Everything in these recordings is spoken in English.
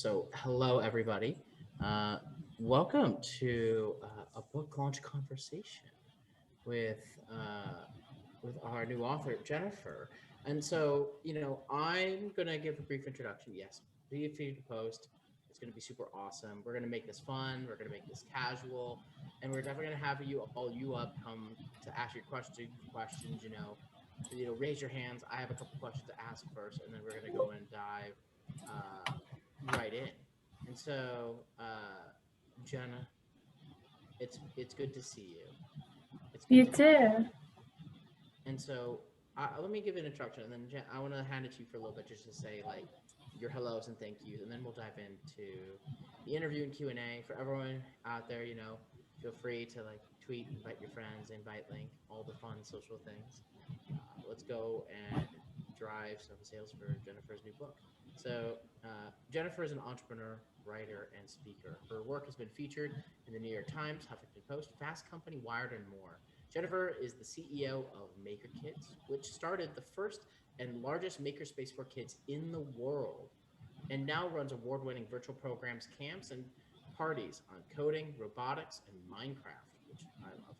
So, hello everybody. Uh, Welcome to a book launch conversation with uh, with our new author Jennifer. And so, I'm gonna give a brief introduction. Yes, be free to post. It's gonna be super awesome. We're gonna make this fun. We're gonna make this casual, and we're definitely gonna have you up come to ask your questions. Raise your hands. I have a couple questions to ask first, and then we're gonna go and dive uh, right in. And so, Jenna, it's good to see you. It's good You to have you. too. And so, let me give an introduction, and then I want to hand it to you for a little bit, just to say like your hellos and thank yous, and then we'll dive into the interview and Q&A. For everyone out there, feel free to like tweet, invite your friends, invite link, all the fun social things. Let's go and drive some sales for Jennifer's new book. So, Jennifer is an entrepreneur, writer, and speaker. Her work has been featured in the New York Times, Huffington Post, Fast Company, Wired, and more. Jennifer is the CEO of Maker Kids, which started the first and largest makerspace for kids in the world, and now runs award-winning virtual programs, camps, and parties on coding, robotics, and Minecraft, which I love,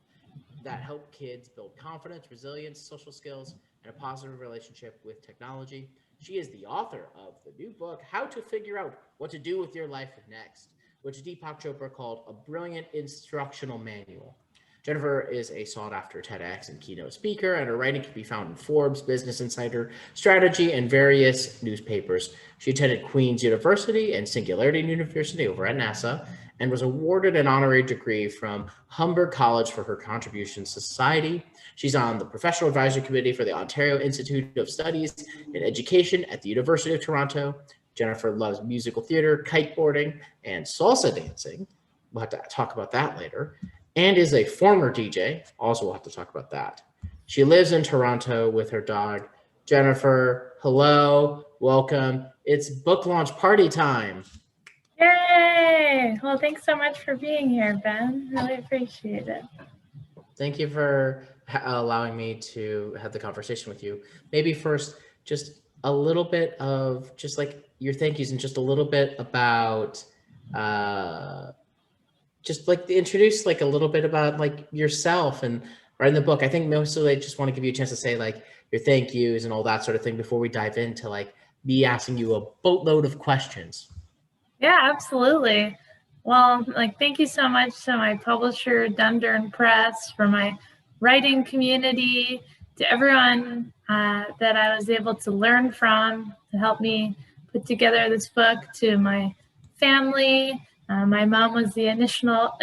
that help kids build confidence, resilience, social skills, and a positive relationship with technology. She is the author of the new book, How to Figure Out What to Do with Your Life Next, which Deepak Chopra called a brilliant instructional manual. Jennifer is a sought-after TEDx and keynote speaker, and her writing can be found in Forbes, Business Insider, Strategy, and various newspapers. She attended Queen's University and Singularity University over at NASA, and was awarded an honorary degree from Humber College for her contributions to society. She's on the Professional Advisory Committee for the Ontario Institute of Studies in Education at the University of Toronto. Jennifer loves musical theater, kiteboarding, and salsa dancing. We'll have to talk about that later. And is a former DJ. Also, we'll have to talk about that. She lives in Toronto with her dog. Jennifer, hello, welcome. It's book launch party time. Yay! Well, thanks so much for being here, Ben. Really appreciate it. Thank you for allowing me to have the conversation with you. Maybe first, just a little bit of just like your thank yous and just a little bit about just like introduce like a little bit about like yourself and writing the book. I think mostly I just want to give you a chance to say like your thank yous and all that sort of thing before we dive into like me asking you a boatload of questions. Yeah, absolutely. Well, thank you so much to my publisher, Dundurn Press, for my writing community, to everyone that I was able to learn from to help me put together this book, to my family. My mom was the initial,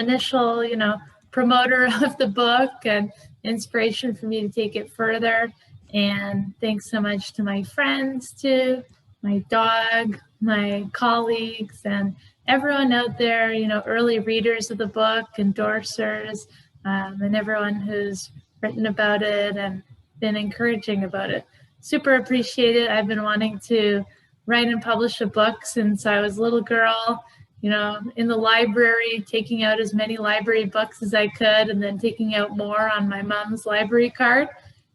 promoter of the book and inspiration for me to take it further. And thanks so much to my friends too, my dog, my colleagues, and everyone out there, early readers of the book, endorsers, and everyone who's written about it and been encouraging about it. Super appreciate it. I've been wanting to write and publish a book since I was a little girl, in the library, taking out as many library books as I could, and then taking out more on my mom's library card.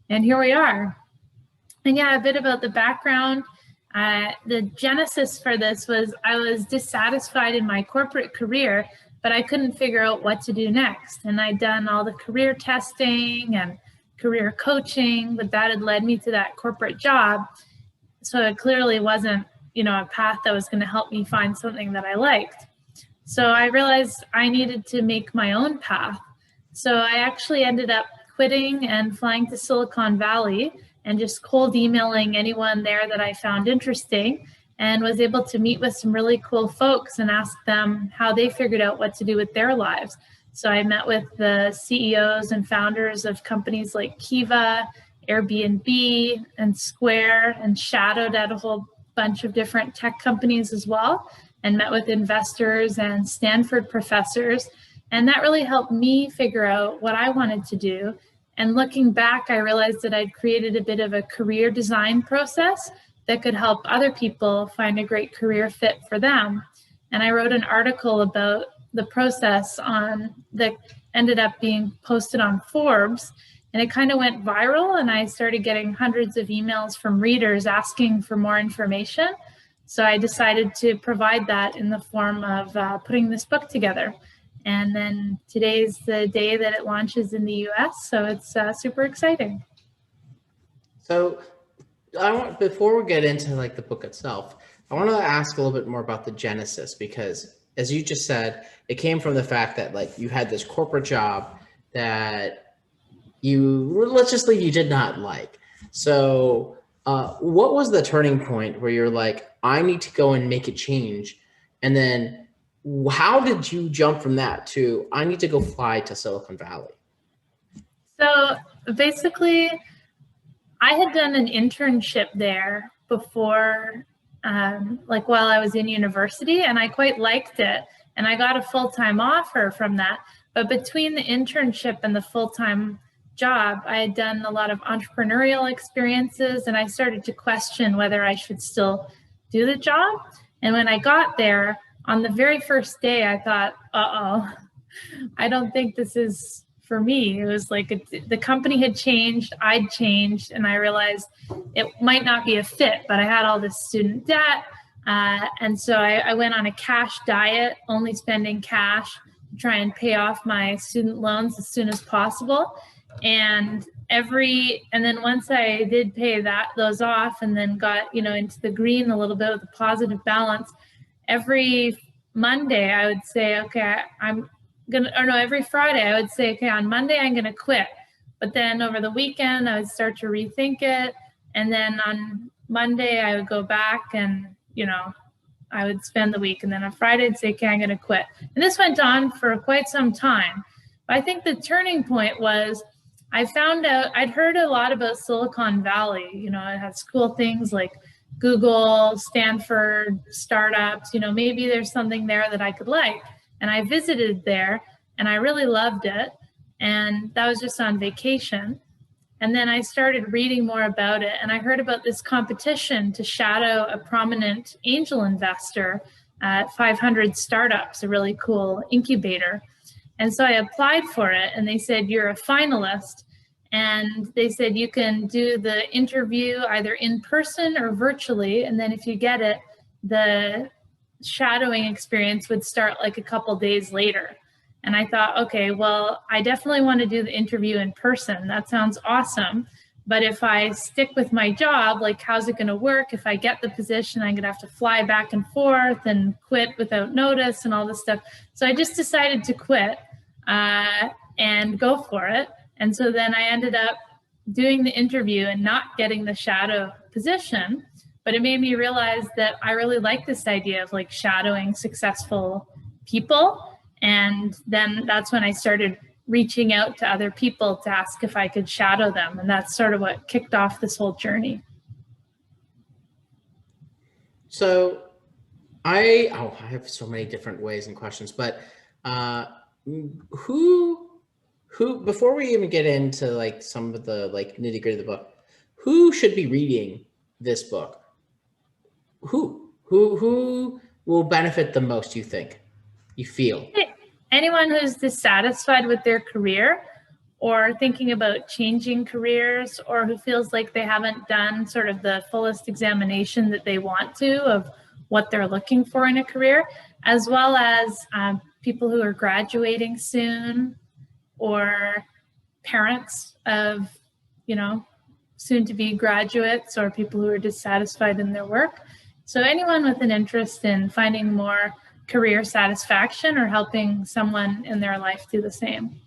And here we are. And yeah, a bit about the background. The genesis for this was I was dissatisfied in my corporate career, but I couldn't figure out what to do next. And I'd done all the career testing and career coaching, but that had led me to that corporate job. So it clearly wasn't, a path that was going to help me find something that I liked. So I realized I needed to make my own path. So I actually ended up quitting and flying to Silicon Valley and just cold emailing anyone there that I found interesting, and was able to meet with some really cool folks and ask them how they figured out what to do with their lives. So I met with the CEOs and founders of companies like Kiva, Airbnb, and Square, and shadowed at a whole bunch of different tech companies as well, and met with investors and Stanford professors. And that really helped me figure out what I wanted to do. And looking back, I realized that I'd created a bit of a career design process that could help other people find a great career fit for them. And I wrote an article about the process that ended up being posted on Forbes. And it kind of went viral, and I started getting hundreds of emails from readers asking for more information. So I decided to provide that in the form of putting this book together. And then today's the day that it launches in the US, so it's super exciting. So before we get into like the book itself, I want to ask a little bit more about the genesis, because as you just said, it came from the fact that like you had this corporate job that let's just say you did not like. So what was the turning point where you're like, I need to go and make a change? And then how did you jump from that to, I need to go fly to Silicon Valley? So basically, I had done an internship there before, like while I was in university, and I quite liked it. And I got a full-time offer from that. But between the internship and the full-time job, I had done a lot of entrepreneurial experiences, and I started to question whether I should still do the job. And when I got there, on the very first day, I thought, uh-oh, I don't think this is for me. It was like the company had changed, I'd changed, and I realized it might not be a fit, but I had all this student debt. And so I went on a cash diet, only spending cash to try and pay off my student loans as soon as possible. And then once I did pay those off and then got, into the green a little bit with a positive balance, every Monday I would say, okay, every Friday I would say, okay, on Monday I'm gonna quit. But then over the weekend I would start to rethink it. And then on Monday I would go back and, I would spend the week. And then on Friday I'd say, okay, I'm gonna quit. And this went on for quite some time. But I think the turning point was I found out, I'd heard a lot about Silicon Valley. It has cool things like Google, Stanford, startups, maybe there's something there that I could like. And I visited there and I really loved it. And that was just on vacation. And then I started reading more about it, and I heard about this competition to shadow a prominent angel investor at 500 Startups, a really cool incubator. And so I applied for it, and they said, you're a finalist. And they said, you can do the interview either in person or virtually. And then if you get it, the shadowing experience would start like a couple days later. And I thought, okay, well, I definitely want to do the interview in person. That sounds awesome. But if I stick with my job, like, how's it going to work? If I get the position, I'm going to have to fly back and forth and quit without notice and all this stuff. So I just decided to quit and go for it. And so then I ended up doing the interview and not getting the shadow position. But it made me realize that I really like this idea of like shadowing successful people. And then that's when I started reaching out to other people to ask if I could shadow them. And that's sort of what kicked off this whole journey. So I have so many different ways and questions, but who, before we even get into like some of the like nitty gritty of the book, who should be reading this book? Who will benefit the most, you think, you feel? Anyone who's dissatisfied with their career or thinking about changing careers, or who feels like they haven't done sort of the fullest examination that they want to of what they're looking for in a career, as well as people who are graduating soon, or parents of, soon to be graduates, or people who are dissatisfied in their work. So anyone with an interest in finding more career satisfaction or helping someone in their life do the same.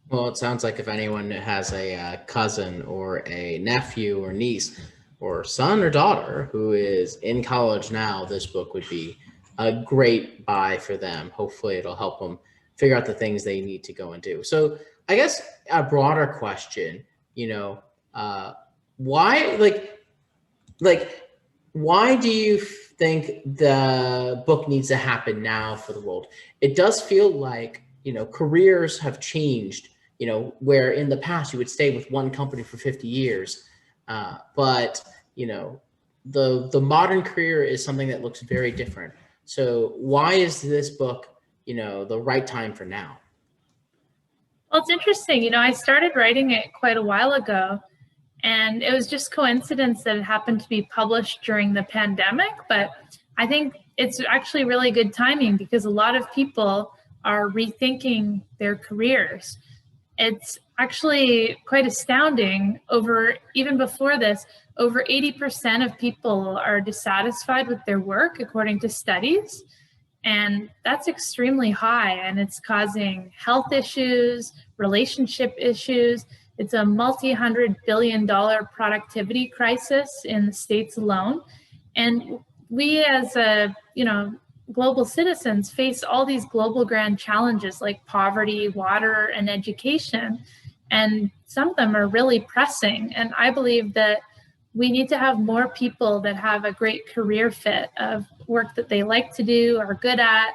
Well, it sounds like if anyone has a cousin or a nephew or niece or son or daughter who is in college now, this book would be a great buy for them. Hopefully it'll help them figure out the things they need to go and do. So I guess a broader question, why, why do you think the book needs to happen now for the world? It does feel like, careers have changed, where in the past you would stay with one company for 50 years. But, the modern career is something that looks very different. So why is this book, the right time for now? Well, it's interesting. I started writing it quite a while ago, And it was just coincidence that it happened to be published during the pandemic, but I think it's actually really good timing because a lot of people are rethinking their careers. It's actually quite astounding. Even before this, over 80% of people are dissatisfied with their work, according to studies. And that's extremely high, and it's causing health issues, relationship issues. It's a multi-$100 billion productivity crisis in the States alone. And we as global citizens face all these global grand challenges like poverty, water, and education. And some of them are really pressing. And I believe that we need to have more people that have a great career fit of work that they like to do, are good at,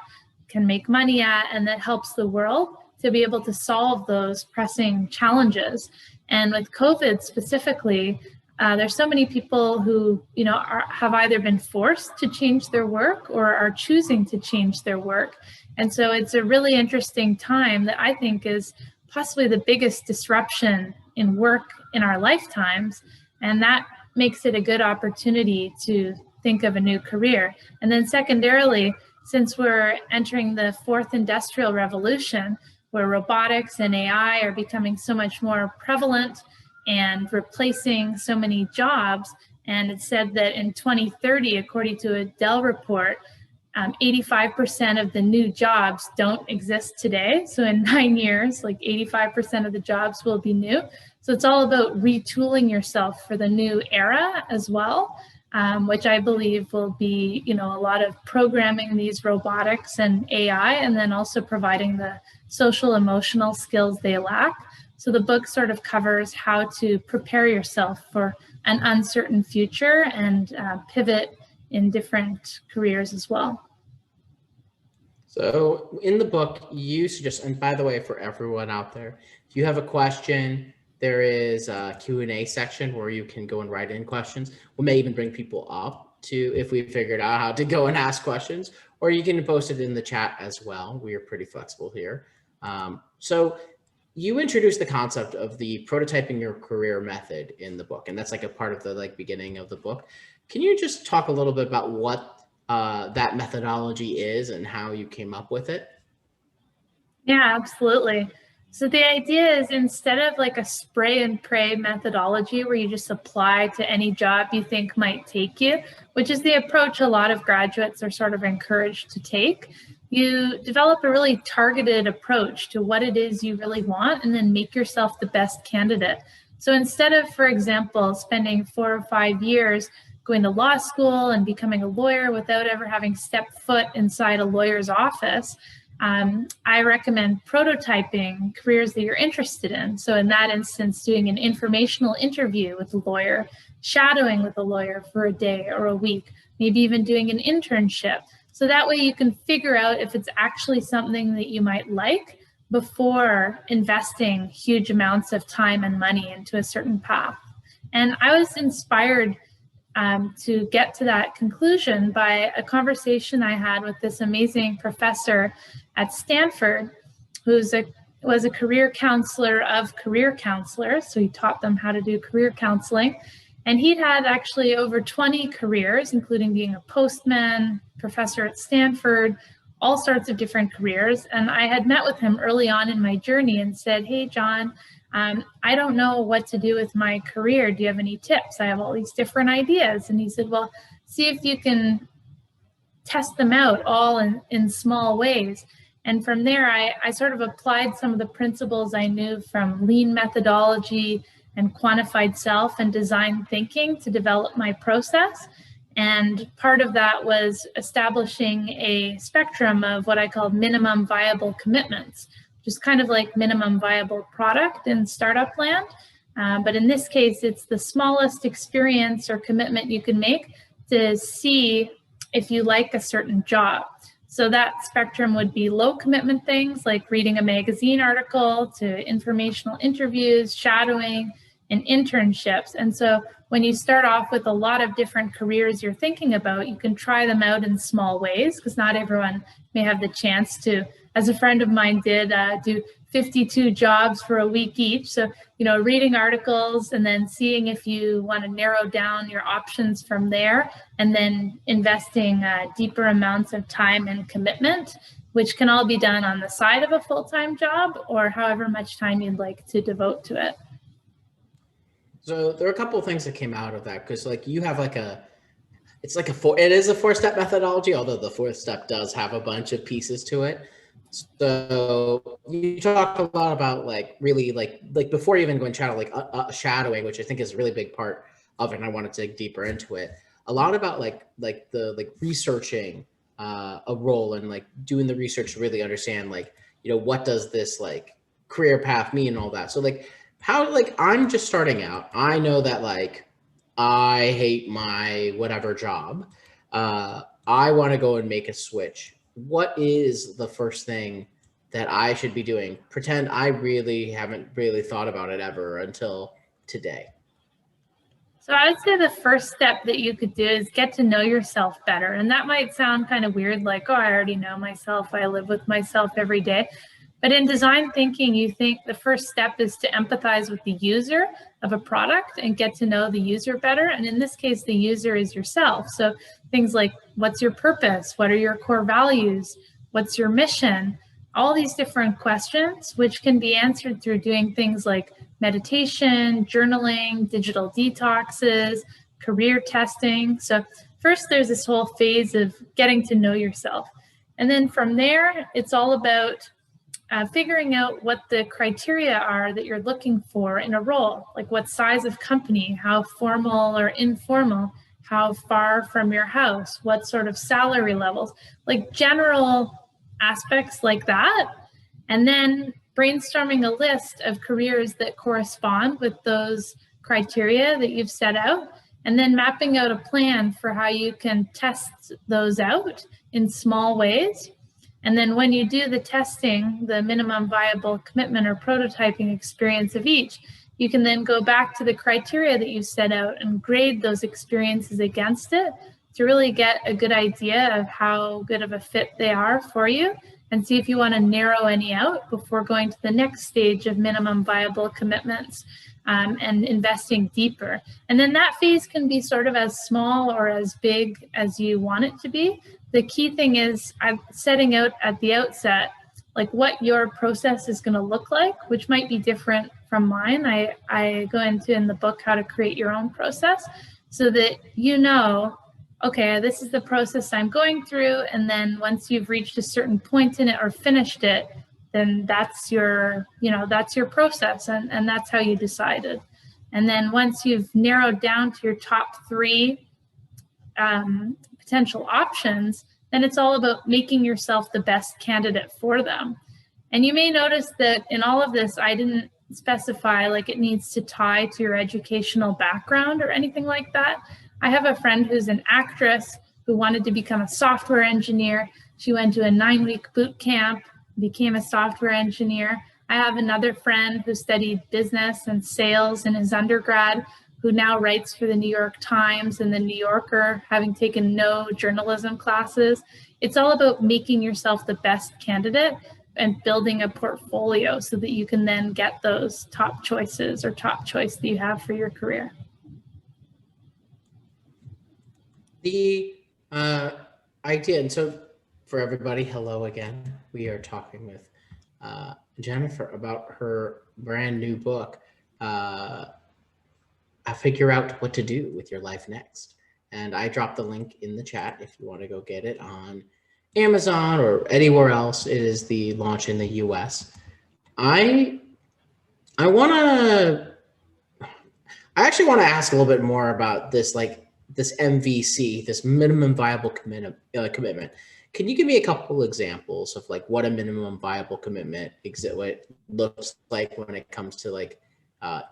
can make money at, and that helps the world to be able to solve those pressing challenges. And with COVID specifically, there's so many people who have either been forced to change their work or are choosing to change their work. And so it's a really interesting time that I think is possibly the biggest disruption in work in our lifetimes. And that makes it a good opportunity to think of a new career. And then secondarily, since we're entering the fourth industrial revolution, where robotics and AI are becoming so much more prevalent and replacing so many jobs, and it's said that in 2030, according to a Dell report, 85% of the new jobs don't exist today. So in 9 years, like 85% of the jobs will be new. So it's all about retooling yourself for the new era as well, which I believe will be, a lot of programming these robotics and AI, and then also providing the social emotional skills they lack. So the book sort of covers how to prepare yourself for an uncertain future and pivot in different careers as well. So in the book, you suggest, and by the way, for everyone out there, if you have a question, there is a Q&A section where you can go and write in questions. We may even bring people up to, if we figured out how to go and ask questions, or you can post it in the chat as well. We are pretty flexible here. So you introduced the concept of the prototyping your career method in the book, and that's like a part of the beginning of the book. Can you just talk a little bit about what that methodology is and how you came up with it? Yeah, absolutely. So the idea is, instead of like a spray and pray methodology where you just apply to any job you think might take you, which is the approach a lot of graduates are sort of encouraged to take, you develop a really targeted approach to what it is you really want and then make yourself the best candidate. So instead of, for example, spending 4 or 5 years going to law school and becoming a lawyer without ever having stepped foot inside a lawyer's office, I recommend prototyping careers that you're interested in. So in that instance, doing an informational interview with a lawyer, shadowing with a lawyer for a day or a week, maybe even doing an internship. So that way you can figure out if it's actually something that you might like before investing huge amounts of time and money into a certain path. And I was inspired to get to that conclusion by a conversation I had with this amazing professor at Stanford, was a career counselor of career counselors. So he taught them how to do career counseling. And he'd had actually over 20 careers, including being a postman, professor at Stanford, all sorts of different careers. And I had met with him early on in my journey and said, "Hey, John, I don't know what to do with my career. Do you have any tips? I have all these different ideas." And he said, "Well, see if you can test them out all in small ways." And from there, I sort of applied some of the principles I knew from lean methodology and quantified self and design thinking to develop my process. And part of that was establishing a spectrum of what I call minimum viable commitments, which is kind of like minimum viable product in startup land. But in this case, it's the smallest experience or commitment you can make to see if you like a certain job. So that spectrum would be low commitment things like reading a magazine article to informational interviews, shadowing, and internships. And so when you start off with a lot of different careers you're thinking about, you can try them out in small ways because not everyone may have the chance to as a friend of mine did, do 52 jobs for a week each. So, reading articles and then seeing if you want to narrow down your options from there, and then investing deeper amounts of time and commitment, which can all be done on the side of a full-time job or however much time you'd like to devote to it. So there are a couple of things that came out of that, because like you have like it is a 4-step methodology, although the 4th step does have a bunch of pieces to it. So you talk a lot about like really like before you even go in shadow, like shadowing, which I think is a really big part of it. And I want to dig deeper into it. A lot about like researching a role and like doing the research to really understand like, what does this like career path mean and all that. So like how, like, I'm just starting out. I know that like I hate my whatever job. I want to go and make a switch. What is the first thing that I should be doing? Pretend I really haven't really thought about it ever until today. So I would say the first step that you could do is get to know yourself better. And that might sound kind of weird, like, oh, I already know myself. I live with myself every day. But in design thinking, you think the first step is to empathize with the user of a product and get to know the user better. And in this case, the user is yourself. So things like, what's your purpose? What are your core values? What's your mission? All these different questions, which can be answered through doing things like meditation, journaling, digital detoxes, career testing. So first, there's this whole phase of getting to know yourself. And then from there, it's all about figuring out what the criteria are that you're looking for in a role, like what size of company, how formal or informal, how far from your house, what sort of salary levels, like general aspects like that. And then brainstorming a list of careers that correspond with those criteria that you've set out, and then mapping out a plan for how you can test those out in small ways. And then when you do the testing, the minimum viable commitment or prototyping experience of each, you can then go back to the criteria that you set out and grade those experiences against it to really get a good idea of how good of a fit they are for you, and see if you want to narrow any out before going to the next stage of minimum viable commitments and investing deeper. And then that phase can be sort of as small or as big as you want it to be. The key thing is I'm setting out at the outset, like what your process is going to look like, which might be different from mine. I go into in the book how to create your own process so that okay, this is the process I'm going through. And then once you've reached a certain point in it or finished it, then that's your process, and that's how you decided. And then once you've narrowed down to your top 3 potential options, then it's all about making yourself the best candidate for them. And you may notice that in all of this, I didn't specify like it needs to tie to your educational background or anything like that. I have a friend who's an actress who wanted to become a software engineer. She went to a 9-week boot camp, became a software engineer. I have another friend who studied business and sales in his undergrad, who now writes for the New York Times and the New Yorker, having taken no journalism classes. It's all about making yourself the best candidate and building a portfolio so that you can then get those top choices or top choice that you have for your career. The idea, and so for everybody, hello again. We are talking with Jennifer about her brand new book, Figure Out What to Do with Your Life Next. And I dropped the link in the chat if you want to go get it on Amazon or anywhere else. It is the launch in the US. I actually want to ask a little bit more about this, like this MVC, this minimum viable commitment. Can you give me a couple examples of like what a minimum viable commitment looks like when it comes to like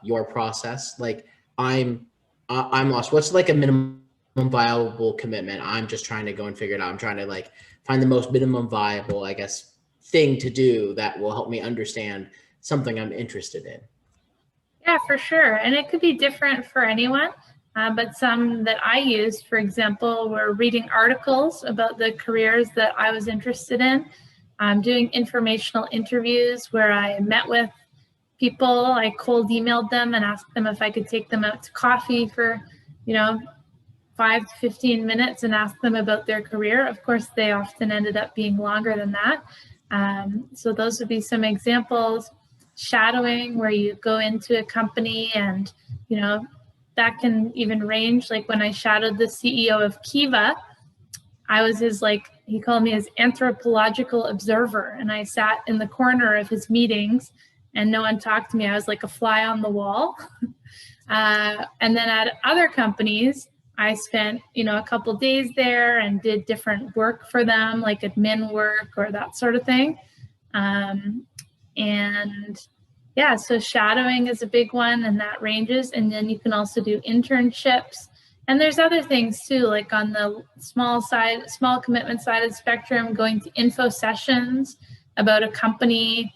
your process? Like I'm lost. What's like a minimum viable commitment? I'm just trying to go and figure it out. I'm trying to like find the most minimum viable, I guess, thing to do that will help me understand something I'm interested in. Yeah, for sure. And it could be different for anyone. But some that I used, for example, were reading articles about the careers that I was interested in, doing informational interviews where I met with people. I cold emailed them and asked them if I could take them out to coffee for, 5 to 15 minutes and ask them about their career. Of course, they often ended up being longer than that. So those would be some examples. Shadowing, where you go into a company and, that can even range. Like when I shadowed the CEO of Kiva, I was he called me his anthropological observer, and I sat in the corner of his meetings and no one talked to me. I was like a fly on the wall. And then at other companies, I spent, a couple days there and did different work for them, like admin work or that sort of thing. And yeah, so shadowing is a big one, and that ranges. And then you can also do internships. And there's other things too, like on the small commitment side of the spectrum, going to info sessions about a company.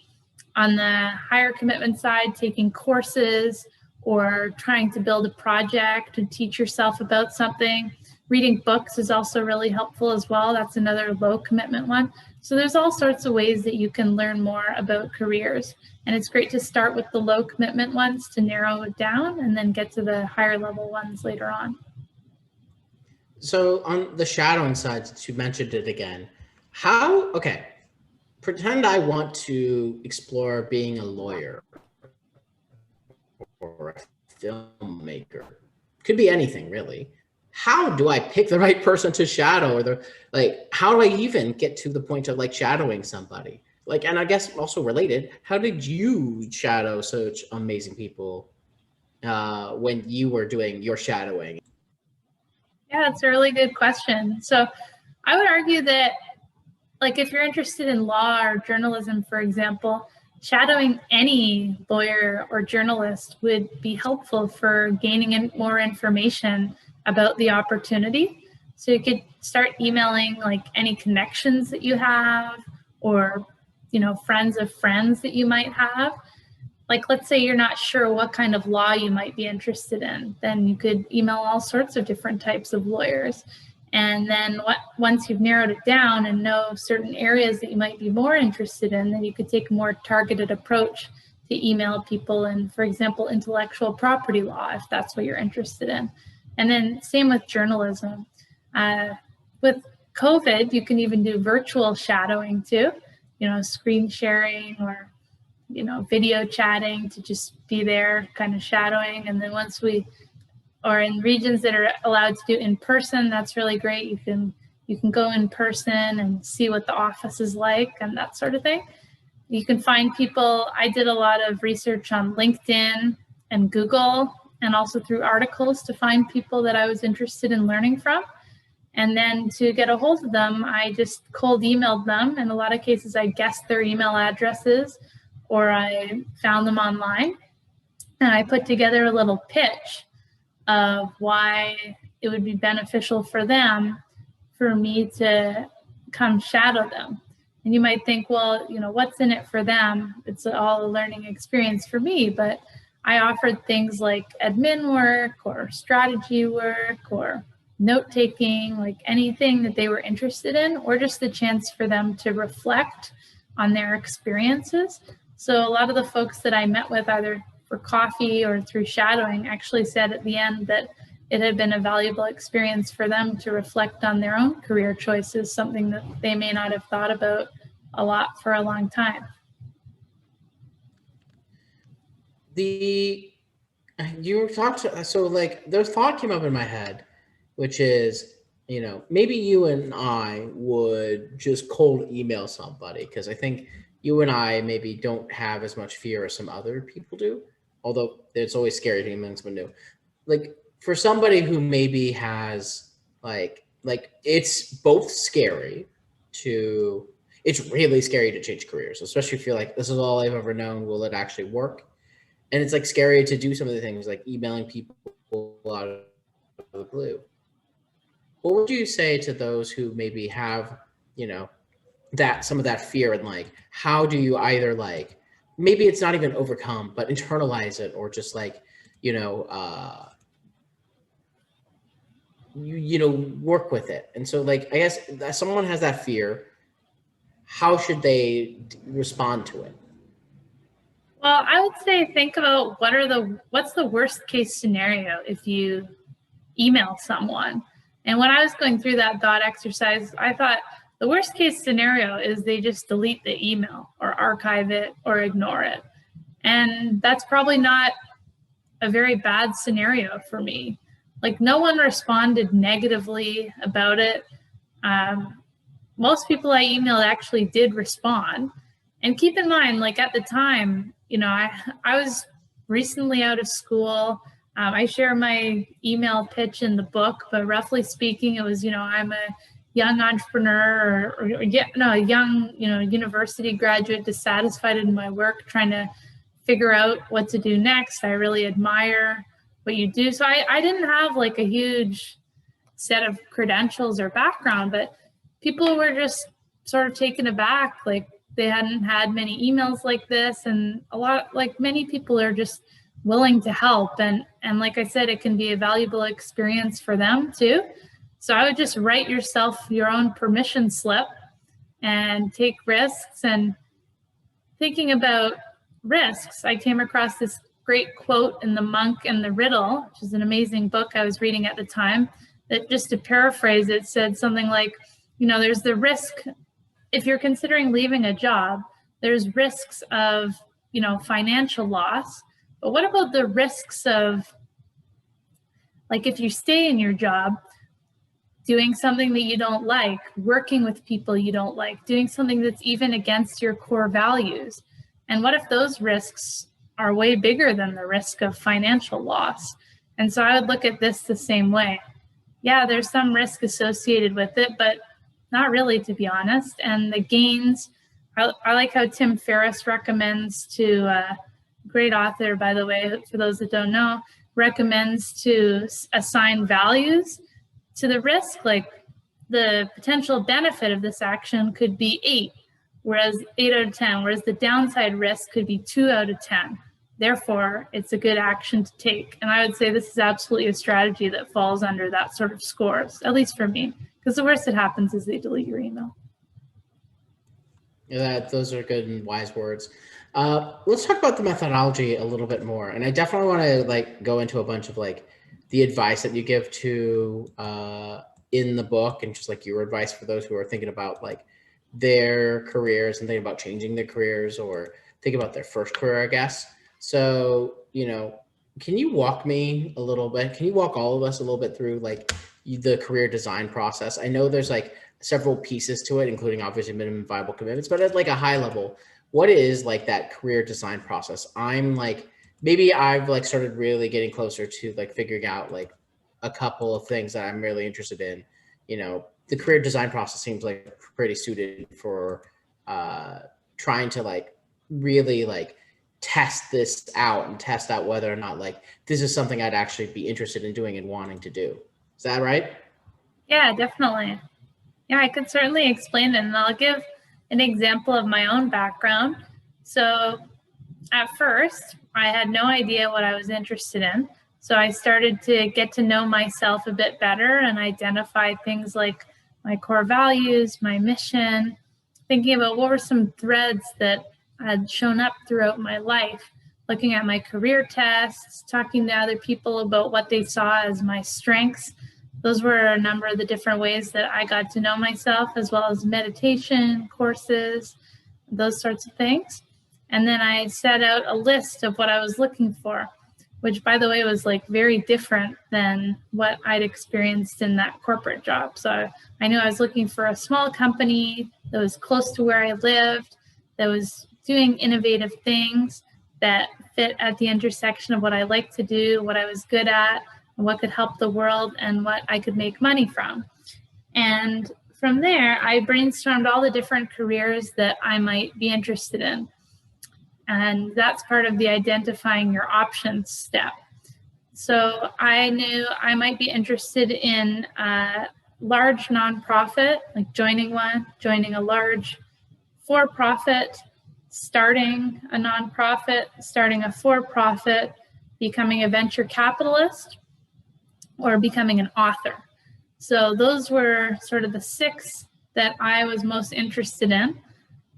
On the higher commitment side, taking courses or trying to build a project and teach yourself about something. Reading books is also really helpful as well. That's another low commitment one. So there's all sorts of ways that you can learn more about careers. And it's great to start with the low commitment ones to narrow it down and then get to the higher level ones later on. So on the shadowing side, since you mentioned it again, pretend I want to explore being a lawyer or a filmmaker. Could be anything, really. How do I pick the right person to shadow, how do I even get to the point of shadowing somebody? And I guess also related, how did you shadow such amazing people when you were doing your shadowing? Yeah, it's a really good question. So I would argue that if you're interested in law or journalism, for example, shadowing any lawyer or journalist would be helpful for gaining more information about the opportunity. So you could start emailing any connections that you have, or friends of friends that you might have. Let's say you're not sure what kind of law you might be interested in, then you could email all sorts of different types of lawyers. And then once you've narrowed it down and know certain areas that you might be more interested in, then you could take a more targeted approach to email people in, for example, intellectual property law, if that's what you're interested in. And then same with journalism. With COVID, you can even do virtual shadowing too, screen sharing or, video chatting to just be there kind of shadowing. And then or in regions that are allowed to do in person, that's really great. You can go in person and see what the office is like and that sort of thing. You can find people. I did a lot of research on LinkedIn and Google, and also through articles to find people that I was interested in learning from. And then to get a hold of them, I just cold emailed them. In a lot of cases, I guessed their email addresses or I found them online. And I put together a little pitch of why it would be beneficial for them for me to come shadow them. And you might think, well, what's in it for them? It's all a learning experience for me. But I offered things like admin work or strategy work or note-taking, anything that they were interested in, or just the chance for them to reflect on their experiences. So a lot of the folks that I met with, either for coffee or through shadowing, actually said at the end that it had been a valuable experience for them to reflect on their own career choices, something that they may not have thought about a lot for a long time. The thought came up in my head, which is, maybe you and I would just cold email somebody, because I think you and I maybe don't have as much fear as some other people do, although it's always scary to email someone new. For somebody who maybe has it's both scary it's really scary to change careers, especially if you're this is all I've ever known. Will it actually work? And it's scary to do some of the things like emailing people out of the blue. What would you say to those who maybe have, that some of that fear, and how do you either maybe it's not even overcome, but internalize it, or just work with it? And so I guess that someone has that fear, how should they respond to it? Well, I would say think about what's the worst case scenario if you email someone. And when I was going through that thought exercise, I thought the worst case scenario is they just delete the email or archive it or ignore it. And that's probably not a very bad scenario for me. Like, no one responded negatively about it. Most people I emailed actually did respond. And keep in mind, like at the time, I was recently out of school. I share my email pitch in the book, but roughly speaking, it was, I'm a young entrepreneur or a young, university graduate, dissatisfied in my work, trying to figure out what to do next. I really admire what you do. So I didn't have like a huge set of credentials or background, but people were just sort of taken aback. Like, they hadn't had many emails like this, and many people are just willing to help. And like I said, it can be a valuable experience for them too. So I would just write yourself your own permission slip and take risks. And thinking about risks, I came across this great quote in The Monk and the Riddle, which is an amazing book I was reading at the time, that, just to paraphrase it, said something like, there's the risk, if you're considering leaving a job, there's risks of, financial loss. But what about the risks of, like, if you stay in your job, doing something that you don't like, working with people you don't like, doing something that's even against your core values? And what if those risks are way bigger than the risk of financial loss? And so I would look at this the same way. Yeah, there's some risk associated with it, but not really, to be honest. And the gains, I like how Tim Ferriss recommends to, great author, by the way, for those that don't know, recommends to assign values to the risk. Like, the potential benefit of this action could be 8 out of 10, whereas the downside risk could be 2 out of 10. Therefore, it's a good action to take. And I would say this is absolutely a strategy that falls under that sort of scores, at least for me, because the worst that happens is they delete your email. Yeah, those are good and wise words. Let's talk about the methodology a little bit more. And I definitely want to go into a bunch of the advice that you give to in the book, and just your advice for those who are thinking about their careers and thinking about changing their careers, or thinking about their first career, I guess. So, can you walk me a little bit? Can you walk all of us a little bit through the career design process? I know there's several pieces to it, including obviously minimum viable commitments, but at a high level, what is that career design process? I'm maybe I've started really getting closer to figuring out a couple of things that I'm really interested in. The career design process seems pretty suited for trying to really test this out and test out whether or not this is something I'd actually be interested in doing and wanting to do. Is that right? Yeah, definitely. Yeah, I could certainly explain it, and I'll give an example of my own background. So at first, I had no idea what I was interested in. So I started to get to know myself a bit better and identify things like my core values, my mission, thinking about what were some threads that had shown up throughout my life, looking at my career tests, talking to other people about what they saw as my strengths. Those were a number of the different ways that I got to know myself, as well as meditation courses, those sorts of things. And then I set out a list of what I was looking for, which, by the way, was very different than what I'd experienced in that corporate job. So I knew I was looking for a small company that was close to where I lived, that was doing innovative things, that fit at the intersection of what I like to do, what I was good at, and what could help the world, and what I could make money from. And from there, I brainstormed all the different careers that I might be interested in. And that's part of the identifying your options step. So I knew I might be interested in a large nonprofit, joining a large for-profit, starting a nonprofit, starting a for-profit, becoming a venture capitalist, or becoming an author. So those were sort of the 6 that I was most interested in.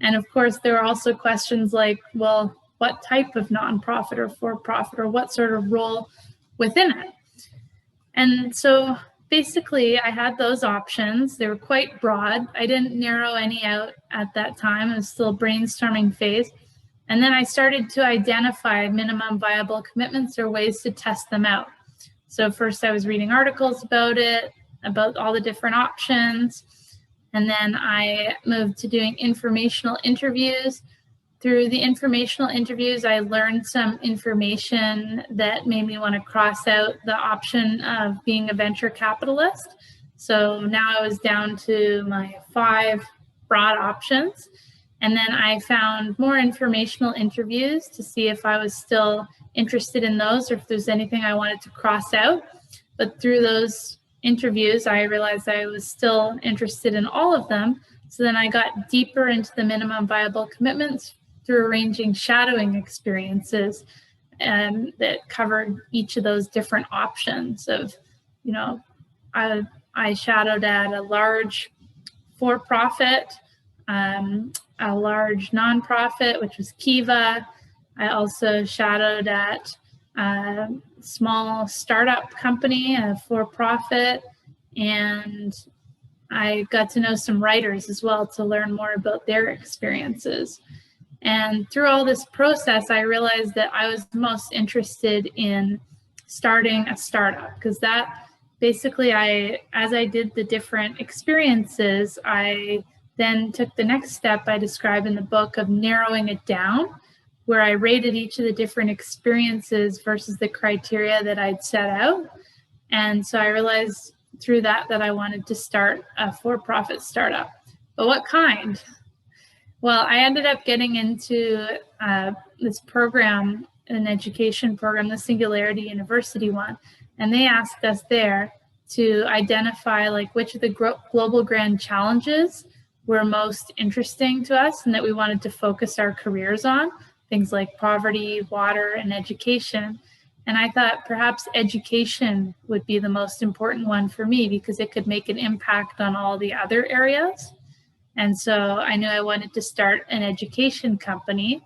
And of course, there are also questions like, well, what type of nonprofit or for-profit, or what sort of role within it? And so basically, I had those options. They were quite broad. I didn't narrow any out at that time. It was still a brainstorming phase. And then I started to identify minimum viable commitments or ways to test them out. So first I was reading articles about it, about all the different options. And then I moved to doing informational interviews. Through the informational interviews, I learned some information that made me want to cross out the option of being a venture capitalist. So now I was down to my 5 broad options. And then I found more informational interviews to see if I was still interested in those or if there's anything I wanted to cross out. But through those interviews, I realized I was still interested in all of them. So then I got deeper into the minimum viable commitments through arranging shadowing experiences that covered each of those different options of, you know, I shadowed at a large for-profit, a large nonprofit, which was Kiva. I also shadowed at a small startup company, a for-profit, and I got to know some writers as well to learn more about their experiences. And through all this process, I realized that I was most interested in starting a startup, because that basically, as I did the different experiences, I then took the next step I describe in the book of narrowing it down, where I rated each of the different experiences versus the criteria that I'd set out. And so I realized through that I wanted to start a for-profit startup. But what kind? Well, I ended up getting into this program, an education program, the Singularity University one, and they asked us there to identify like which of the global grand challenges were most interesting to us and that we wanted to focus our careers on, things like poverty, water, and education. And I thought perhaps education would be the most important one for me because it could make an impact on all the other areas. And so I knew I wanted to start an education company.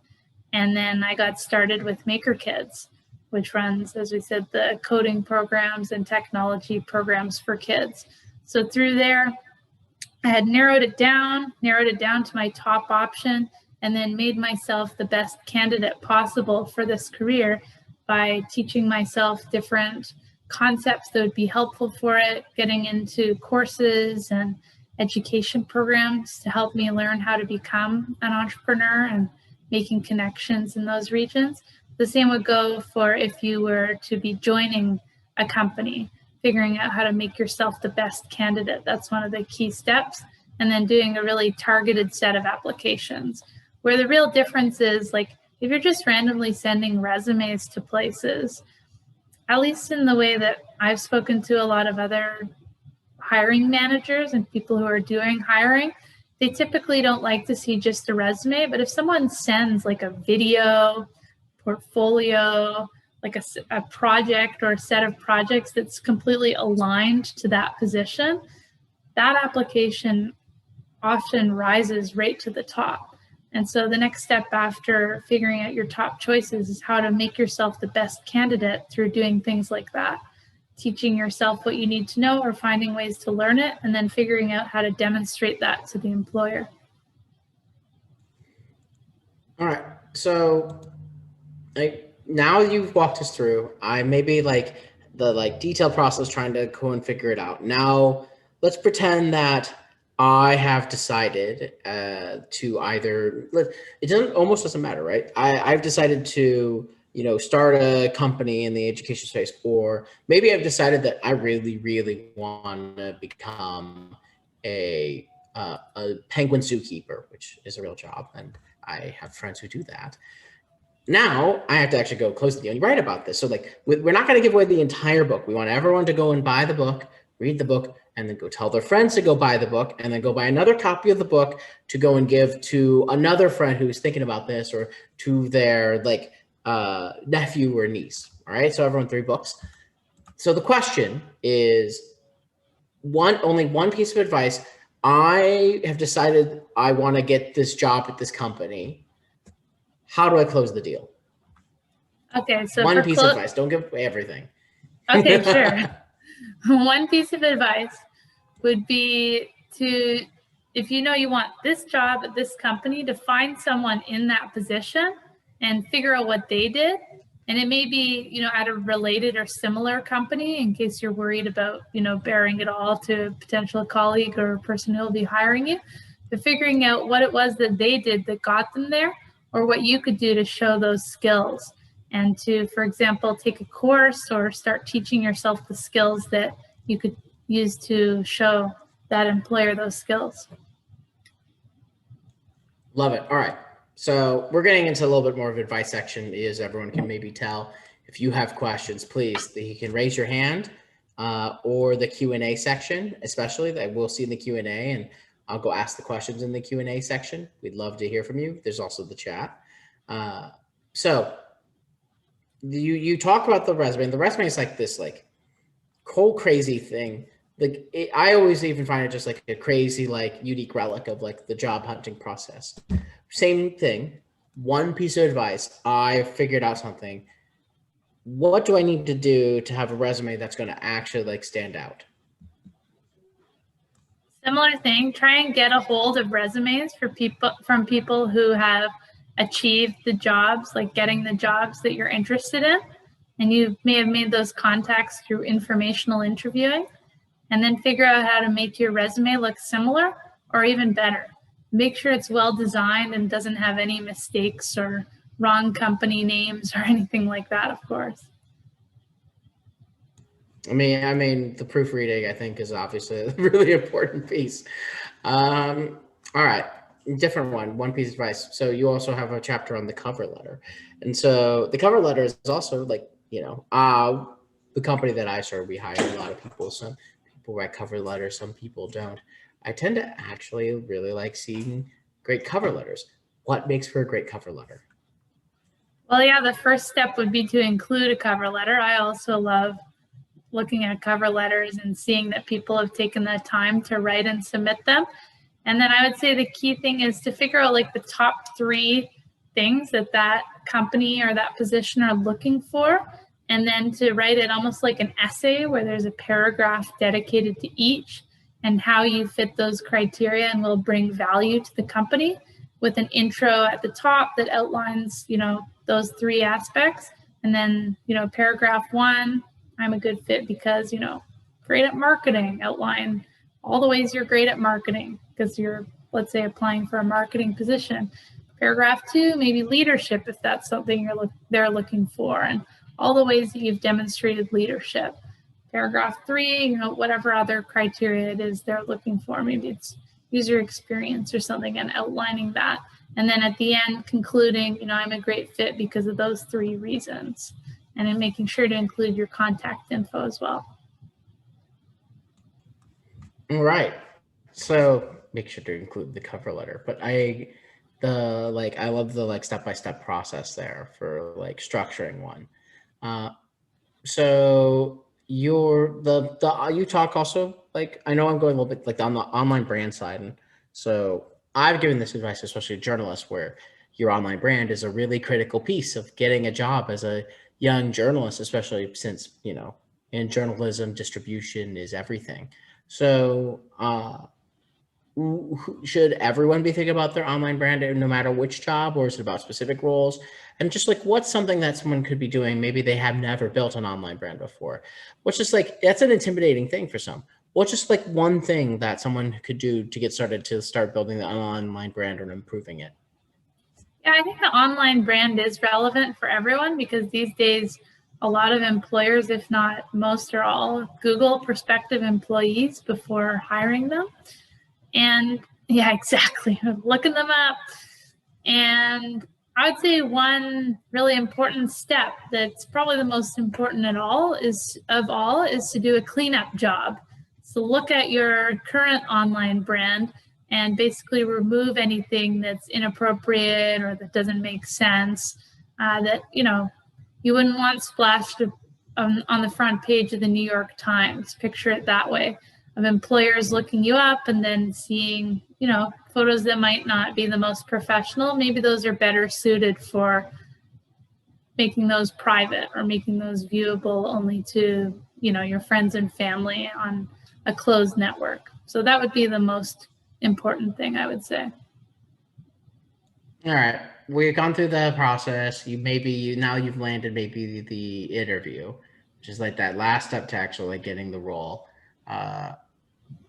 And then I got started with Maker Kids, which runs, as we said, the coding programs and technology programs for kids. So through there, I had narrowed it down to my top option, and then made myself the best candidate possible for this career by teaching myself different concepts that would be helpful for it, getting into courses and education programs to help me learn how to become an entrepreneur and making connections in those regions. The same would go for if you were to be joining a company, figuring out how to make yourself the best candidate. That's one of the key steps. And then doing a really targeted set of applications, where the real difference is, like, if you're just randomly sending resumes to places, at least in the way that I've spoken to a lot of other hiring managers and people who are doing hiring, they typically don't like to see just a resume. But if someone sends like a video, portfolio, like a project or a set of projects that's completely aligned to that position, that application often rises right to the top. And so the next step after figuring out your top choices is how to make yourself the best candidate through doing things like that, teaching yourself what you need to know or finding ways to learn it, and then figuring out how to demonstrate that to the employer. All right. So now you've walked us through, I maybe like the detailed process trying to go and figure it out. Now let's pretend that I have decided to either, it almost doesn't matter, right? I've decided to, start a company in the education space, or maybe I've decided that I really, really want to become a penguin zookeeper, which is a real job, and I have friends who do that. Now I have to actually go close the deal and write about this. So we're not going to give away the entire book. We want everyone to go and buy the book, read the book, and then go tell their friends to go buy the book, and then go buy another copy of the book to go and give to another friend who's thinking about this, or to their nephew or niece. All right. So everyone 3 books. So the question is only one piece of advice I have decided I want to get this job at this company. How do I close the deal? Okay, so one piece of advice. Don't give everything. Okay, sure. One piece of advice would be to, if you know you want this job at this company, to find someone in that position and figure out what they did. And it may be, you know, at a related or similar company, in case you're worried about, you know, bearing it all to a potential colleague or person who will be hiring you. But figuring out what it was that they did that got them there, or what you could do to show those skills. And to, for example, take a course or start teaching yourself the skills that you could use to show that employer those skills. Love it. All right. So we're getting into a little bit more of advice section, as everyone can maybe tell. If you have questions, please, you can raise your hand or the Q&A section, especially that we'll see in the Q&A, and I'll go ask the questions in the Q&A section. We'd love to hear from you. There's also the chat. So you talk about the resume, and the resume is like this like whole crazy thing. Like I always even find it just like a crazy, like unique relic of like the job hunting process. Same thing. One piece of advice. I figured out something. What do I need to do to have a resume that's going to actually like stand out? Similar thing. Try and get a hold of resumes from people who have achieved the jobs, like getting the jobs that you're interested in. And you may have made those contacts through informational interviewing. And then figure out how to make your resume look similar or even better. Make sure it's well designed and doesn't have any mistakes or wrong company names or anything like that, of course. I mean, the proofreading, I think, is obviously a really important piece. All right, different one piece of advice. So you also have a chapter on the cover letter. And so the cover letter is also like, you know, the company that I serve, we hire a lot of people. Some people write cover letters, some people don't. I tend to actually really like seeing great cover letters. What makes for a great cover letter? Well, yeah, the first step would be to include a cover letter. I also love looking at cover letters and seeing that people have taken the time to write and submit them. And then I would say the key thing is to figure out like the top 3 things that company or that position are looking for, and then to write it almost like an essay where there's a paragraph dedicated to each and how you fit those criteria and will bring value to the company, with an intro at the top that outlines, you know, those 3 aspects. And then, you know, paragraph 1, I'm a good fit because, you know, great at marketing, outline all the ways you're great at marketing because you're, let's say, applying for a marketing position. Paragraph 2, maybe leadership, if that's something they're looking for, and all the ways that you've demonstrated leadership. Paragraph 3, you know, whatever other criteria it is they're looking for, maybe it's user experience or something, and outlining that. And then at the end, concluding, you know, I'm a great fit because of those 3 reasons. And then making sure to include your contact info as well. All right. So make sure to include the cover letter. But I love the like step-by-step process there for like structuring one. So you talk also, like, I know I'm going a little bit like on the online brand side. And so I've given this advice, especially to journalists, where your online brand is a really critical piece of getting a job as a young journalist, especially since, you know, in journalism, distribution is everything. So should everyone be thinking about their online brand no matter which job, or is it about specific roles? And just like, what's something that someone could be doing? Maybe they have never built an online brand before. What's just like, that's an intimidating thing for some. What's just like one thing that someone could do to get started to start building the online brand or improving it? Yeah, I think the online brand is relevant for everyone because these days, a lot of employers, if not most or all, Google prospective employees before hiring them. And yeah, exactly. Looking them up. And I would say one really important step that's probably the most important is to do a cleanup job. So look at your current online brand and basically remove anything that's inappropriate or that doesn't make sense, that, you know, you wouldn't want splashed on the front page of the New York Times. Picture it that way. of employers looking you up and then seeing, photos that might not be the most professional. Maybe those are better suited for making those private or making those viewable only to, your friends and family on a closed network. So that would be the most important thing, I would say. All right. We've gone through the process. Now you've landed maybe the interview, which is like that last step to actually like getting the role.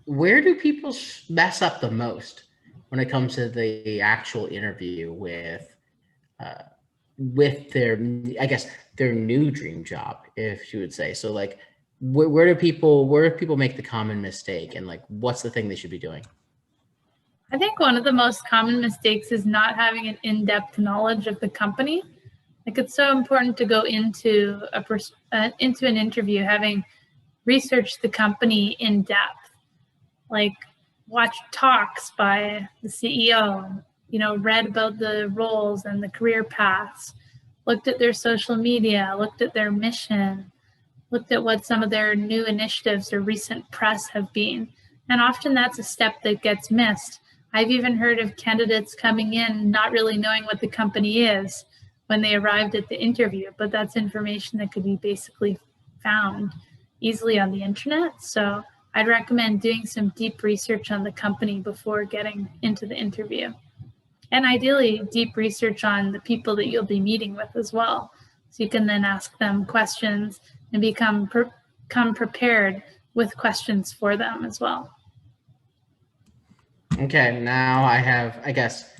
Where do people mess up the most when it comes to the actual interview with their, I guess, their new dream job, if you would say? So like, where do people make the common mistake, and like, what's the thing they should be doing? I think one of the most common mistakes is not having an in-depth knowledge of the company. Like, it's so important to go into an interview having researched the company in depth, like watch talks by the CEO, read about the roles and the career paths, looked at their social media, looked at their mission, looked at what some of their new initiatives or recent press have been. And often that's a step that gets missed. I've even heard of candidates coming in not really knowing what the company is when they arrived at the interview, but that's information that could be basically found easily on the internet. So I'd recommend doing some deep research on the company before getting into the interview. And ideally, deep research on the people that you'll be meeting with as well. So you can then ask them questions and become prepared with questions for them as well. Okay, now I have, I guess,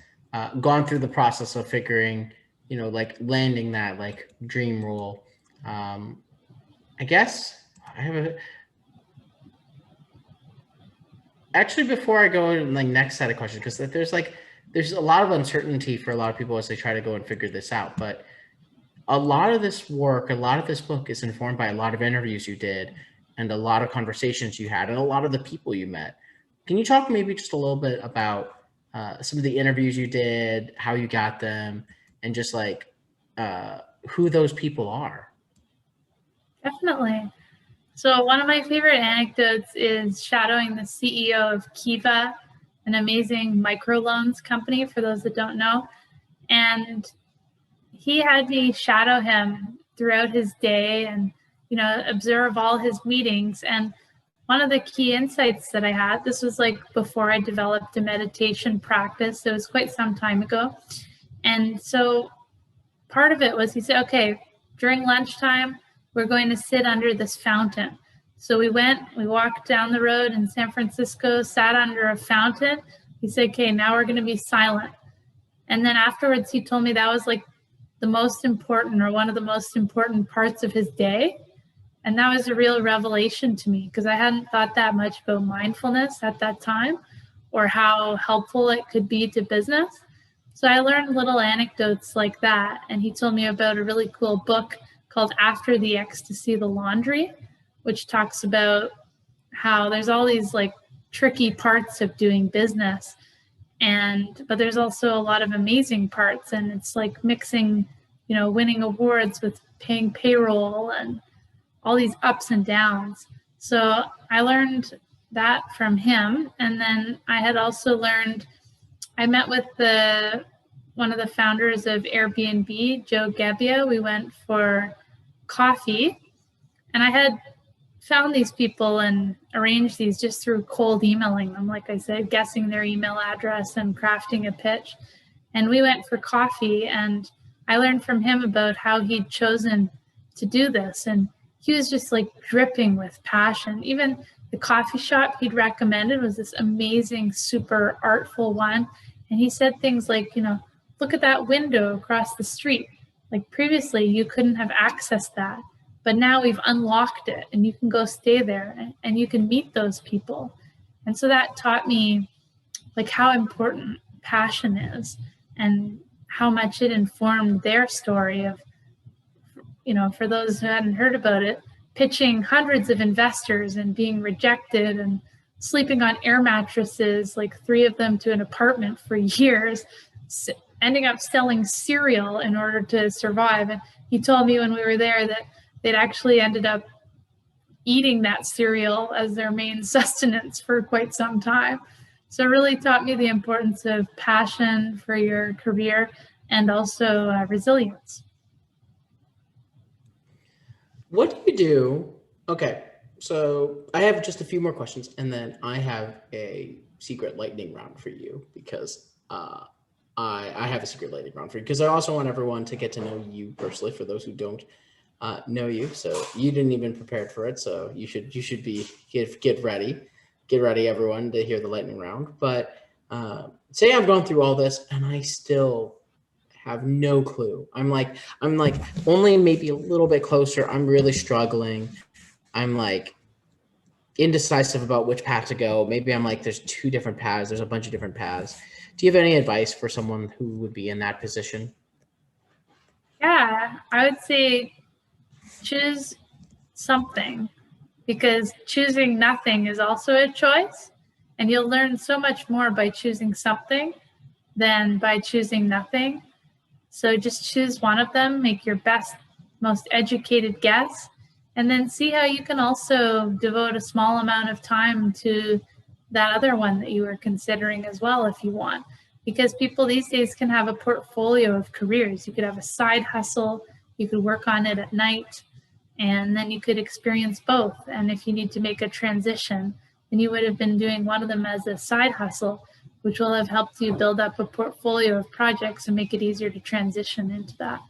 gone through the process of figuring, like landing that like dream role. I guess I have actually, before I go in like next set of questions, because there's a lot of uncertainty for a lot of people as they try to go and figure this out. But a lot of this work, a lot of this book is informed by a lot of interviews you did and a lot of conversations you had and a lot of the people you met. Can you talk maybe just a little bit about some of the interviews you did, how you got them, and just like who those people are? Definitely. So one of my favorite anecdotes is shadowing the CEO of Kiva, an amazing microloans company, for those that don't know. And he had me shadow him throughout his day and, observe all his meetings. And one of the key insights that I had, this was like before I developed a meditation practice. It was quite some time ago. And so part of it was he said, okay, during lunchtime, we're going to sit under this fountain. So we walked down the road in San Francisco, sat under a fountain. He said, okay, now we're going to be silent. And then afterwards, he told me that was like the most important or one of the most important parts of his day. And that was a real revelation to me because I hadn't thought that much about mindfulness at that time or how helpful it could be to business. So I learned little anecdotes like that. And he told me about a really cool book called After the Ecstasy, the Laundry, which talks about how there's all these like tricky parts of doing business. But there's also a lot of amazing parts. And it's like mixing, winning awards with paying payroll and all these ups and downs. So I learned that from him. And then I had also I met with one of the founders of Airbnb, Joe Gebbia. We went for coffee, and I had found these people and arranged these just through cold emailing them, like I said, guessing their email address and crafting a pitch. And we went for coffee, and I learned from him about how he'd chosen to do this. And he was just like dripping with passion. Even the coffee shop he'd recommended was this amazing, super artful one. And he said things like, look at that window across the street. Like previously you couldn't have accessed that, but now we've unlocked it and you can go stay there and you can meet those people. And so that taught me like how important passion is and how much it informed their story of, for those who hadn't heard about it, pitching hundreds of investors and being rejected and sleeping on air mattresses, like 3 of them to an apartment for years, ending up selling cereal in order to survive. And he told me when we were there that they'd actually ended up eating that cereal as their main sustenance for quite some time. So it really taught me the importance of passion for your career and also resilience. What do you do? Okay, so I have just a few more questions, and then I have a secret lightning round for you because I have a secret lightning round for you because I also want everyone to get to know you personally. For those who don't know you, so you didn't even prepare for it, so you should be get ready, everyone, to hear the lightning round. But say I've gone through all this and I still have no clue. I'm like only maybe a little bit closer. I'm really struggling. I'm like indecisive about which path to go. Maybe I'm like, there's two different paths. There's a bunch of different paths. Do you have any advice for someone who would be in that position? Yeah, I would say choose something, because choosing nothing is also a choice. And you'll learn so much more by choosing something than by choosing nothing. So just choose one of them, make your best, most educated guess, and then see how you can also devote a small amount of time to that other one that you were considering as well, if you want. Because people these days can have a portfolio of careers. You could have a side hustle, you could work on it at night, and then you could experience both. And if you need to make a transition, then you would have been doing one of them as a side hustle, which will have helped you build up a portfolio of projects and make it easier to transition into that.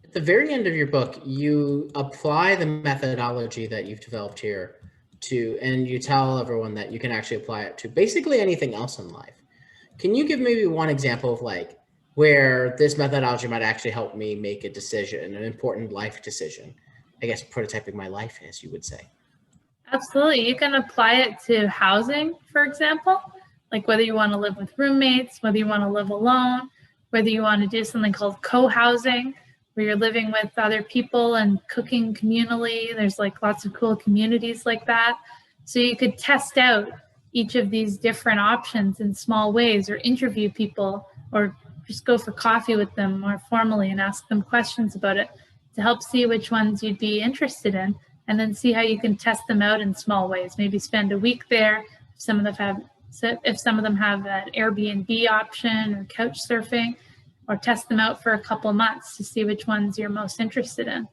At the very end of your book, you apply the methodology that you've developed here and you tell everyone that you can actually apply it to basically anything else in life. Can you give maybe one example of like where this methodology might actually help me make a decision, an important life decision? I guess prototyping my life, as you would say. Absolutely. You can apply it to housing, for example, like whether you want to live with roommates, whether you want to live alone, whether you want to do something called co-housing, where you're living with other people and cooking communally. There's like lots of cool communities like that. So you could test out each of these different options in small ways, or interview people, or just go for coffee with them more formally and ask them questions about it to help see which ones you'd be interested in, and then see how you can test them out in small ways. Maybe spend a week there. If some of them have an Airbnb option or couch surfing, or test them out for a couple months to see which ones you're most interested in.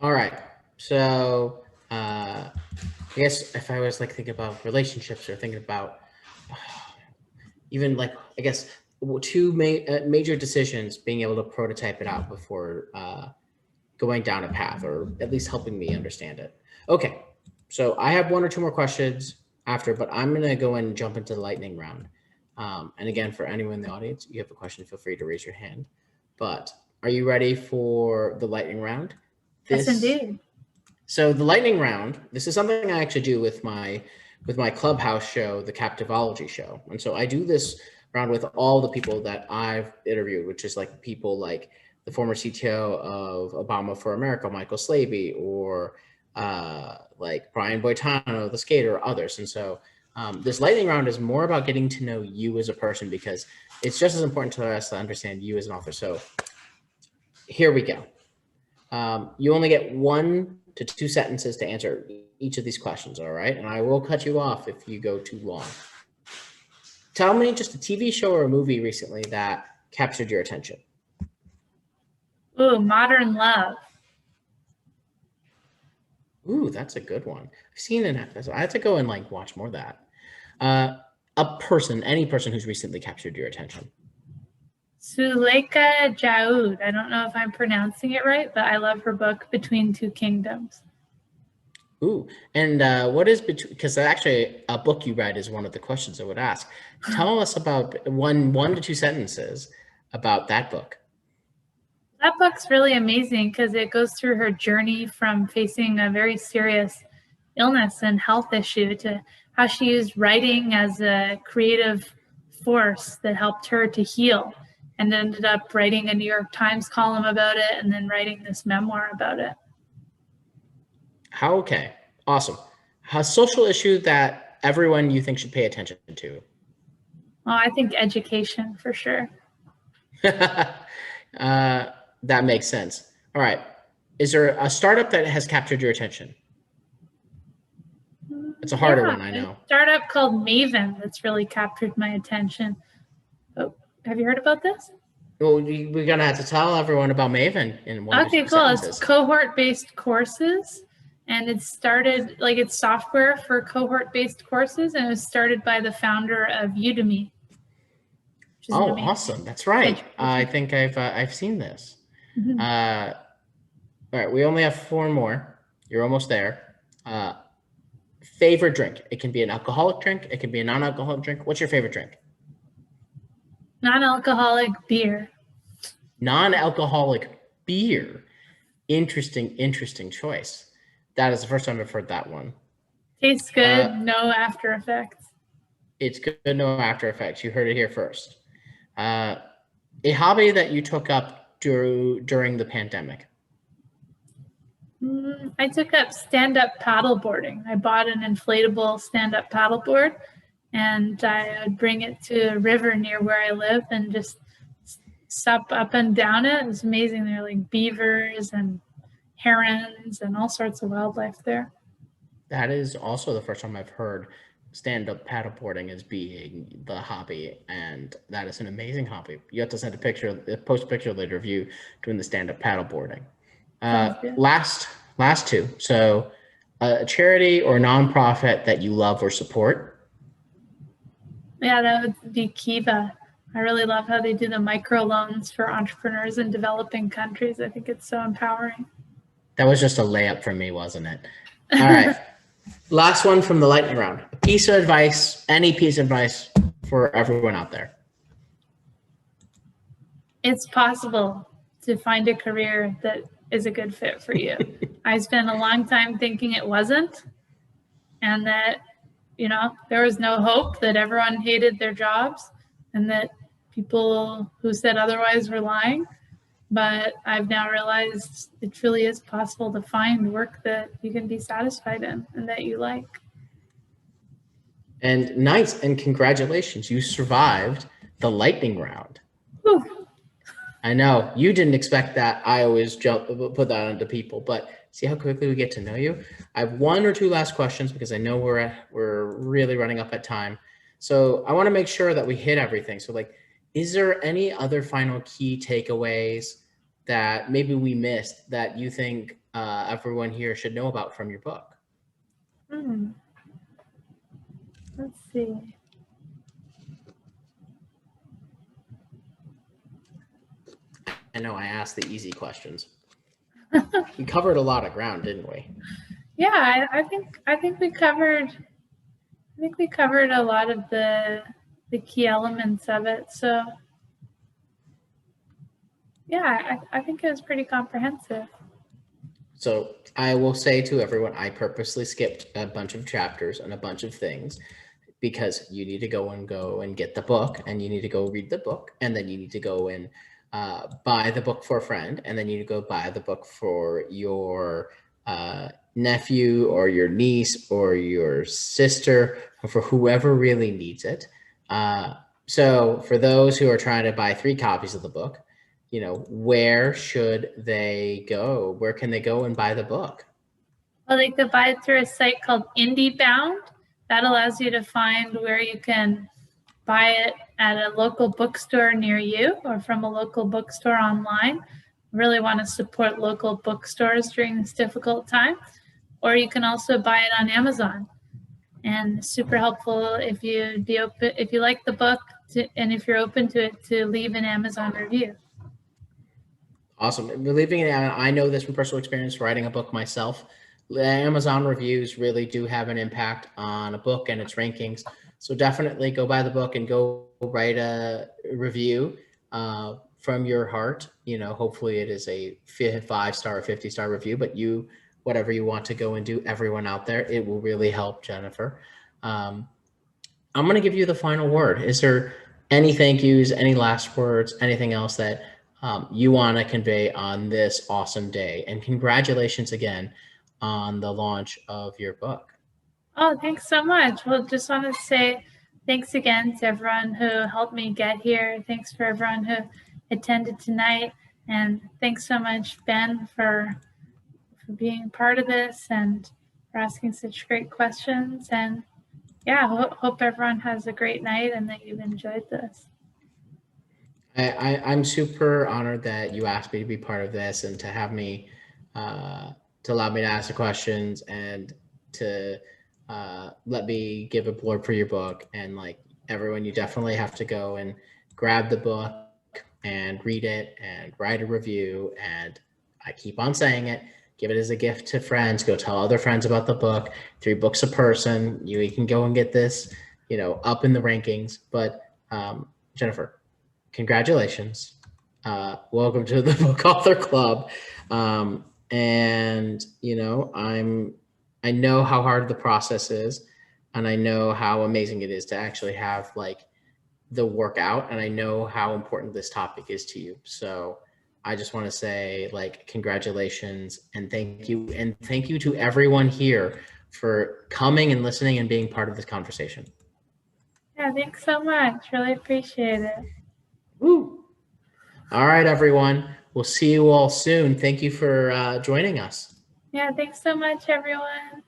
All right. So I guess if I was like thinking about relationships or thinking about even like, I guess two major decisions, being able to prototype it out before going down a path, or at least helping me understand it. Okay. So I have one or two more questions after, but I'm going to go and jump into the lightning round. And again, for anyone in the audience, you have a question, feel free to raise your hand. But are you ready for the lightning round? Yes, indeed. So the lightning round, this is something I actually do with my Clubhouse show, the Captivology show. And so I do this round with all the people that I've interviewed, which is like people like the former CTO of Obama for America, Michael Slaby, or like Brian Boitano, the skater, or others. And so this lightning round is more about getting to know you as a person, because it's just as important to us to understand you as an author. So here we go. You only get 1 to 2 sentences to answer each of these questions, all right? And I will cut you off if you go too long. Tell me just a TV show or a movie recently that captured your attention. Ooh, Modern Love. Ooh, that's a good one. I've seen an episode. I have to go and like watch more of that. Any person who's recently captured your attention. Suleika Jaoud. I don't know if I'm pronouncing it right, but I love her book, Between Two Kingdoms. Ooh, and what is between? Because actually, a book you read is one of the questions I would ask. Tell us about one to 2 sentences about that book. That book's really amazing because it goes through her journey from facing a very serious illness and health issue to how she used writing as a creative force that helped her to heal, and ended up writing a New York Times column about it and then writing this memoir about it. Okay, awesome. A social issue that everyone you think should pay attention to? Well, I think education for sure. That makes sense. All right. Is there a startup that has captured your attention? It's a harder one, I know. A startup called Maven that's really captured my attention. Oh, have you heard about this? Well, we're gonna have to tell everyone about Maven in one or two sentences. It's cohort-based courses, and it started it's software for cohort-based courses, and it was started by the founder of Udemy. Oh, awesome! That's right. I think I've seen this. Mm-hmm. All right, we only have 4 more. You're almost there. Favorite drink? It can be an alcoholic drink. It can be a non-alcoholic drink. What's your favorite drink? Non-alcoholic beer. Non-alcoholic beer. Interesting choice. That is the first time I've heard that one. Tastes good. No after effects. It's good. No after effects. You heard it here first. A hobby that you took up during the pandemic. I took up stand-up paddleboarding. I bought an inflatable stand-up paddleboard, and I would bring it to a river near where I live and just sup up and down it. It was amazing. There were like beavers and herons and all sorts of wildlife there. That is also the first time I've heard stand-up paddleboarding as being the hobby, and that is an amazing hobby. You have to send post a picture later of you doing the stand-up paddleboarding. Last 2. So a charity or nonprofit that you love or support. Yeah, that would be Kiva. I really love how they do the microloans for entrepreneurs in developing countries. I think it's so empowering. That was just a layup for me, wasn't it? All right. Last one from the lightning round. A piece of advice, any piece of advice for everyone out there. It's possible to find a career that is a good fit for you. I spent a long time thinking it wasn't, and that, there was no hope, that everyone hated their jobs, and that people who said otherwise were lying. But I've now realized it truly is possible to find work that you can be satisfied in and that you like. And nice, and congratulations, you survived the lightning round. Whew. I know you didn't expect that. I always put that onto people, but see how quickly we get to know you. I have 1 or 2 last questions because I know we're really running up at time. So I want to make sure that we hit everything. So is there any other final key takeaways that maybe we missed that you think everyone here should know about from your book? Let's see. I know I asked the easy questions. We covered a lot of ground, didn't we? Yeah, I think we covered a lot of the key elements of it. So yeah, I think it was pretty comprehensive. So I will say to everyone, I purposely skipped a bunch of chapters and a bunch of things because you need to go and get the book, and you need to go read the book, and then you need to go and buy the book for a friend, and then you need to go buy the book for your nephew or your niece or your sister, or for whoever really needs it. So for those who are trying to buy 3 copies of the book, where should they go? Where can they go and buy the book? Well, they could buy it through a site called IndieBound. That allows you to find where you can buy it at a local bookstore near you or from a local bookstore online. Really want to support local bookstores during this difficult time. Or you can also buy it on Amazon. And super helpful if you like the book and if you're open to it, to leave an Amazon review. Awesome. I know this from personal experience, writing a book myself. Amazon reviews really do have an impact on a book and its rankings. So definitely go buy the book and go write a review from your heart. Hopefully it is a 5-star or 50-star review, but whatever you want to go and do, everyone out there, it will really help Jennifer. I'm going to give you the final word. Is there any thank yous, any last words, anything else that you want to convey on this awesome day? And congratulations again on the launch of your book. Oh, thanks so much. Well, just want to say thanks again to everyone who helped me get here. Thanks for everyone who attended tonight. And thanks so much, Ben, for for being part of this and for asking such great questions. And yeah, hope everyone has a great night and that you've enjoyed this. I'm super honored that you asked me to be part of this and to have me, to allow me to ask the questions and to let me give a blurb for your book. And like everyone, you definitely have to go and grab the book and read it and write a review. And I keep on saying it, give it as a gift to friends, go tell other friends about the book. 3 books a person. You can go and get this, up in the rankings. But Jennifer, congratulations. Welcome to the Book Author Club. And I know how hard the process is, and I know how amazing it is to actually have like the workout, and I know how important this topic is to you. So I just want to say like congratulations and thank you. And thank you to everyone here for coming and listening and being part of this conversation. Yeah, thanks so much. Really appreciate it. Woo. All right, everyone. We'll see you all soon. Thank you for joining us. Yeah, thanks so much, everyone.